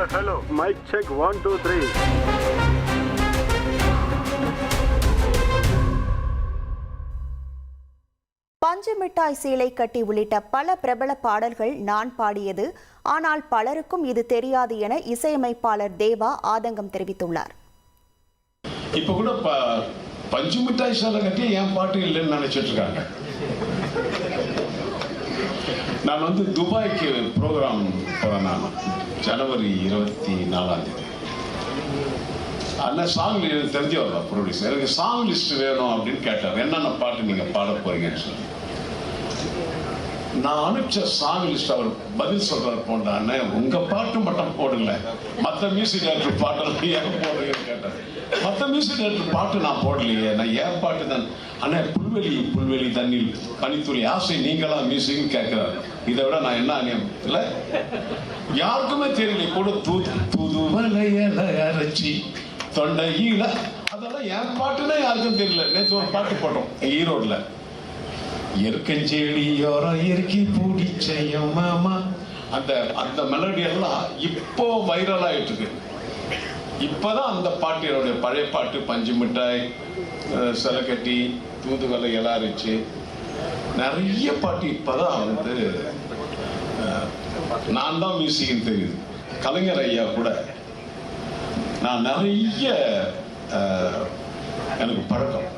hello. Mic check 1 2 3. பஞ்சு மிட்டாய் சேலை கட்டி உள்ளிட்ட பல பிரபல பாடல்கள் நான் பாடியது. ஆனால் பலருக்கும் இது தெரியாது என இசையமைப்பாளர் தேவா ஆதங்கம் தெரிவித்துள்ளார். இப்ப கூட பஞ்சு மிட்டாய் சேலை கட்டி என் பாட்டு இல்லைன்னு நினைச்சிட்டு இருக்காங்க. நான் துபாய்க்கு ப்ரோக்ராம் போறேன். நான் ஜனவரி 24 அந்த சாங் எனக்கு தெரிஞ்சவர் தான் ப்ரொடியூசர். எனக்கு சாங் லிஸ்ட் வேணும் அப்படின்னு கேட்டார். என்னென்ன பாட்டு நீங்க பாட போறீங்கன்னு சொல்லி நான் அனுப்பிச்ச சாங் லிஸ்ட் அவர் பதில் சொல்றாரு, போண்டான்னு உங்க பாட்டு மட்டும் போடல, மற்ற மியூசிக் டைரக்டர் பாட்டெல்லாம் ஏன் போடுறீங்கன்னு கேட்டார். மற்ற மியூசிக் டைரக்டர் பாட்டு நான் போடலையே, நான் ஏன் பாட்டு தான். ஆனா புல்வெளி புல்வெளி தண்ணில் பனித்துளி ஆசை நீங்களா மியூசிக் கேட்கிறாரு. இதை விட நான் என்ன அநியம் இல்லை, யாருக்குமே தெரியல. கூட புதுவலையல அரைச்சி தொண்டையில, அதெல்லாம் என் பாட்டுன்னா யாருக்கும் தெரியல. நேற்று ஒரு பாட்டு போட்டோம் ஈரோடுல, எருக்கஞ்செடியோரம் இறுக்கி பூடிச்சையும் மாமா, அந்த அந்த மெலடி எல்லாம் இப்போ வைரல் ஆயிட்டு இருக்கு. இப்பதான் அந்த பாட்டு என்னுடைய பழைய பாட்டு பஞ்சு மிட்டாய், செலக்கட்டி, தூதுவலை எலாரிச்சு, நிறைய பாட்டு இப்பதான் நான் தான் மியூசிக்னு தெரியுது. கலைஞர் ஐயா கூட நான் நிறைய எனக்கு பழக்கம்.